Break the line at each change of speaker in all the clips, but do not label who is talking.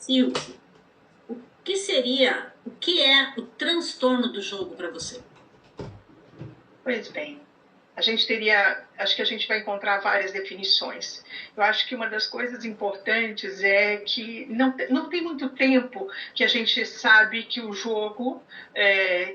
Silvio, o que é o transtorno do jogo para você?
Pois bem, acho que a gente vai encontrar várias definições. Eu acho que uma das coisas importantes é que não tem muito tempo que a gente sabe que o jogo,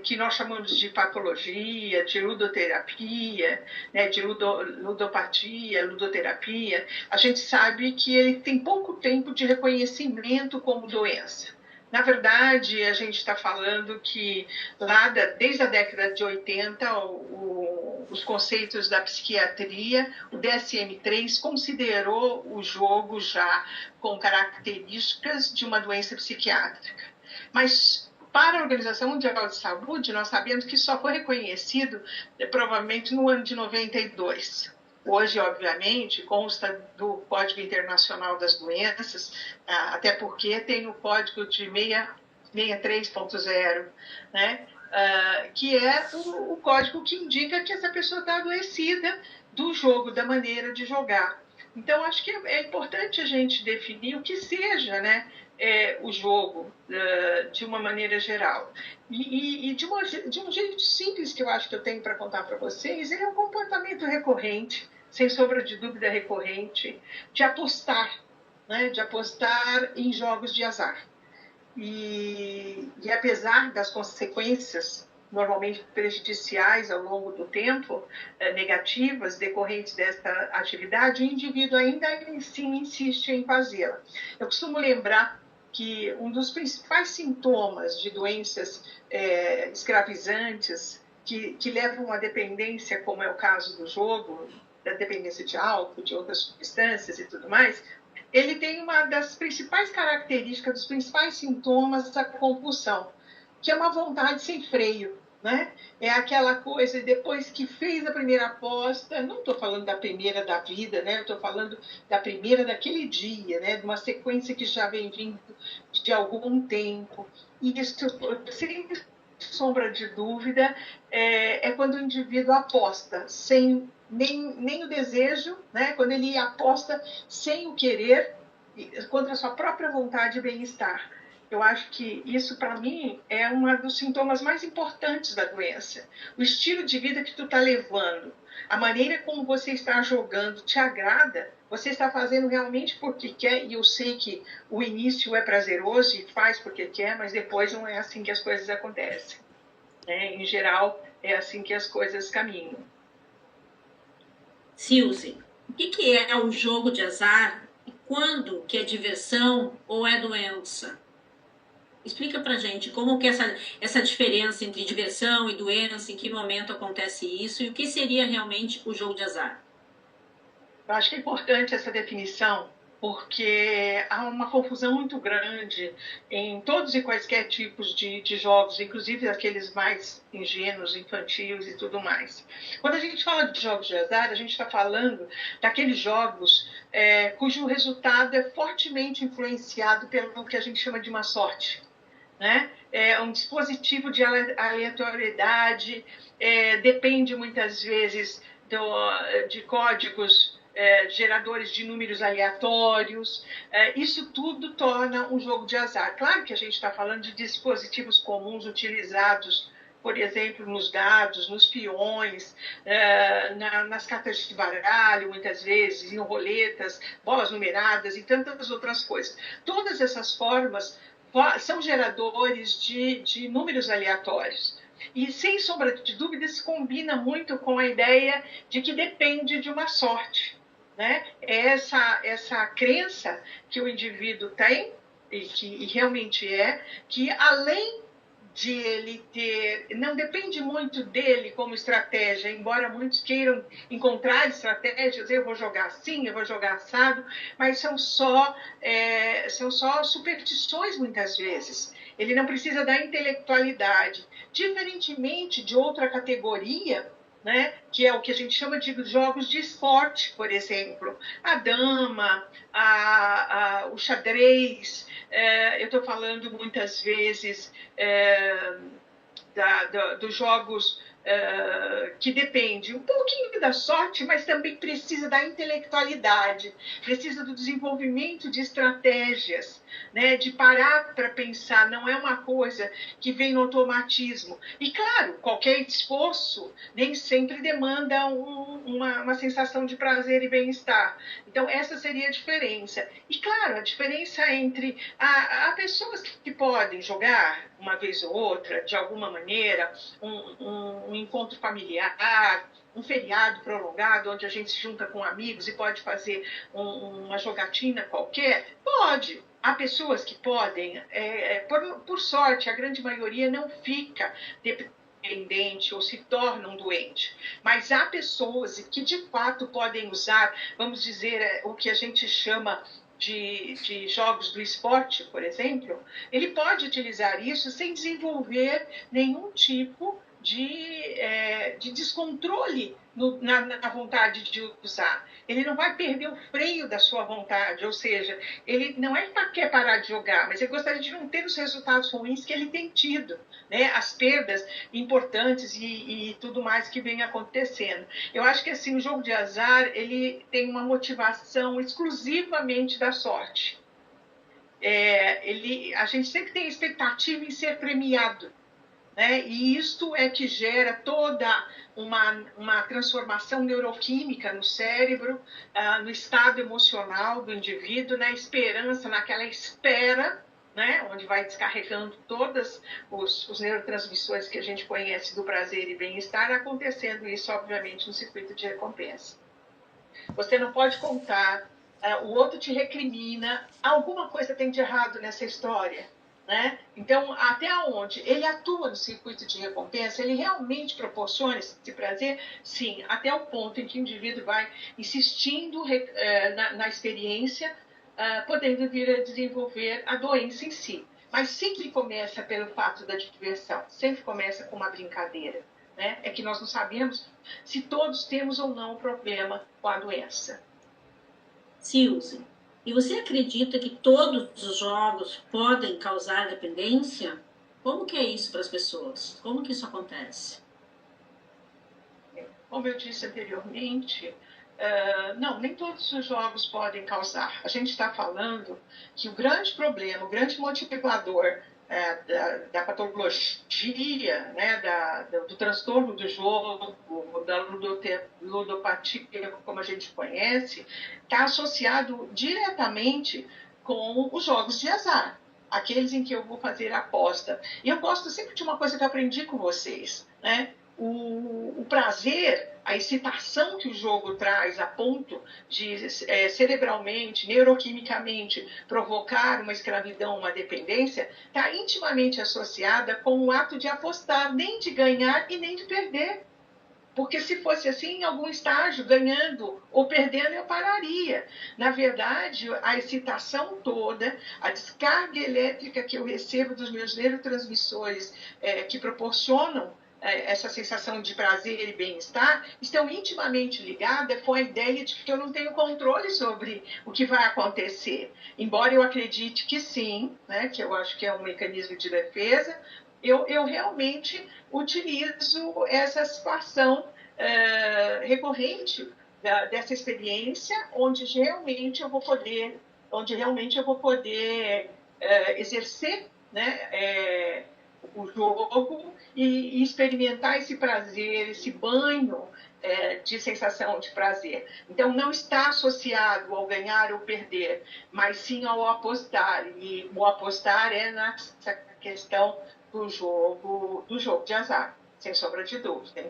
que nós chamamos de patologia, de ludoterapia, né, de ludopatia, ludoterapia, a gente sabe que ele tem pouco tempo de reconhecimento como doença. Na verdade, a gente está falando que desde a década de 80, os conceitos da psiquiatria, o DSM-3 considerou o jogo já com características de uma doença psiquiátrica. Mas para a Organização Mundial de Saúde, nós sabemos que só foi reconhecido provavelmente no ano de 92. Hoje, obviamente, consta do Código Internacional das Doenças, até porque tem o código de 63.0, né? Que é o código que indica que essa pessoa está adoecida do jogo, da maneira de jogar. Então, acho que é importante a gente definir o que seja, né, o jogo, de uma maneira geral. E de um jeito simples que eu acho que eu tenho para contar para vocês, é um comportamento recorrente, sem sombra de dúvida recorrente, de apostar, né, de apostar em jogos de azar. E apesar das consequências normalmente prejudiciais ao longo do tempo, negativas, decorrentes desta atividade, o indivíduo ainda assim insiste em fazê-la. Eu costumo lembrar que um dos principais sintomas de doenças escravizantes que levam à dependência, como é o caso do jogo, da dependência de álcool, de outras substâncias e tudo mais, ele tem uma das principais características, dos principais sintomas da compulsão, que é uma vontade sem freio, né? É aquela coisa, depois que fez a primeira aposta, não estou falando da primeira da vida, né? Estou falando da primeira daquele dia, né? De uma sequência que já vem vindo de algum tempo. E isso, sem sombra de dúvida, é quando o indivíduo aposta sem nem o desejo, né? Quando ele aposta sem o querer, contra a sua própria vontade e bem-estar. Eu acho que isso, para mim, é um dos sintomas mais importantes da doença. O estilo de vida que tu está levando, a maneira como você está jogando te agrada, você está fazendo realmente porque quer, e eu sei que o início é prazeroso e faz porque quer, mas depois não é assim que as coisas acontecem, né? Em geral, é assim que as coisas caminham.
Silvio, o que é o jogo de azar e quando que é diversão ou é doença? Explica pra gente como que é essa diferença entre diversão e doença, em que momento acontece isso e o que seria realmente o jogo de azar.
Eu acho que é importante essa definição, porque há uma confusão muito grande em todos e quaisquer tipos de jogos, inclusive aqueles mais ingênuos, infantis e tudo mais. Quando a gente fala de jogos de azar, a gente está falando daqueles jogos cujo resultado é fortemente influenciado pelo que a gente chama de uma sorte. Né? É um dispositivo de aleatoriedade, depende muitas vezes de códigos geradores de números aleatórios. Isso tudo torna um jogo de azar. Claro que a gente está falando de dispositivos comuns utilizados, por exemplo, nos dados, nos peões, nas cartas de baralho, muitas vezes, em roletas, bolas numeradas e tantas outras coisas. Todas essas formas são geradores de números aleatórios. E, sem sombra de dúvida, se combina muito com a ideia de que depende de uma sorte. Né? Essa crença que o indivíduo tem, e realmente que além de ele ter, não depende muito dele como estratégia, embora muitos queiram encontrar estratégias, eu vou jogar assim, eu vou jogar assado, mas são só superstições muitas vezes. Ele não precisa da intelectualidade, diferentemente de outra categoria, né, que é o que a gente chama de jogos de esporte, por exemplo, a dama, o xadrez. Eu estou falando muitas vezes dos jogos que depende um pouquinho da sorte, mas também precisa da intelectualidade, precisa do desenvolvimento de estratégias, né, de parar para pensar, não é uma coisa que vem no automatismo. E, claro, qualquer esforço nem sempre demanda uma sensação de prazer e bem-estar. Então, essa seria a diferença. E, claro, a diferença entre... Há pessoas que podem jogar uma vez ou outra, de alguma maneira, um encontro familiar, um feriado prolongado, onde a gente se junta com amigos e pode fazer uma jogatina qualquer, pode. Há pessoas que podem, por sorte, a grande maioria não fica dependente ou se tornam doentes. Mas há pessoas que, de fato, podem usar, vamos dizer, o que a gente chama de jogos do esporte, por exemplo, ele pode utilizar isso sem desenvolver nenhum tipo de descontrole na vontade de usar. Ele não vai perder o freio da sua vontade, ou seja, ele não é que quer parar de jogar, mas ele gostaria de não ter os resultados ruins que ele tem tido, né? As perdas importantes e tudo mais que vem acontecendo. Eu acho que assim, o jogo de azar ele tem uma motivação exclusivamente da sorte. A gente sempre tem expectativa em ser premiado, né? E isto é que gera toda uma transformação neuroquímica no cérebro, no estado emocional do indivíduo, na esperança, naquela espera, né? Onde vai descarregando todos os neurotransmissores que a gente conhece do prazer e bem-estar, acontecendo isso, obviamente, no circuito de recompensa. Você não pode contar, o outro te recrimina, alguma coisa tem de errado nessa história. Né? Então, até onde ele atua no circuito de recompensa, ele realmente proporciona esse prazer? Sim, até o ponto em que o indivíduo vai insistindo na experiência, podendo vir a desenvolver a doença em si. Mas sempre começa pelo fato da diversão, sempre começa com uma brincadeira. Né? É que nós não sabemos se todos temos ou não um problema com a doença.
Silze, e você acredita que todos os jogos podem causar dependência? Como que é isso para as pessoas? Como que isso acontece?
Como eu disse anteriormente, não, nem todos os jogos podem causar. A gente está falando que o grande problema, o grande motivador da patologia, né, do transtorno do jogo, da ludopatia, como a gente conhece, está associado diretamente com os jogos de azar, aqueles em que eu vou fazer aposta. E eu gosto sempre de uma coisa que eu aprendi com vocês, né? O prazer, a excitação que o jogo traz a ponto de cerebralmente, neuroquimicamente provocar uma escravidão, uma dependência, está intimamente associada com o ato de apostar, nem de ganhar e nem de perder. Porque se fosse assim, em algum estágio, ganhando ou perdendo, eu pararia. Na verdade, a excitação toda, a descarga elétrica que eu recebo dos meus neurotransmissores que proporcionam essa sensação de prazer e bem-estar, estão intimamente ligadas com a ideia de que eu não tenho controle sobre o que vai acontecer. Embora eu acredite que sim, né, que eu acho que é um mecanismo de defesa, eu realmente utilizo essa situação recorrente dessa experiência, onde realmente eu vou poder exercer, né, o jogo e experimentar esse prazer, esse banho de sensação de prazer. Então, não está associado ao ganhar ou perder, mas sim ao apostar. E o apostar é nessa questão do jogo de azar, sem sombra de dúvida. Então,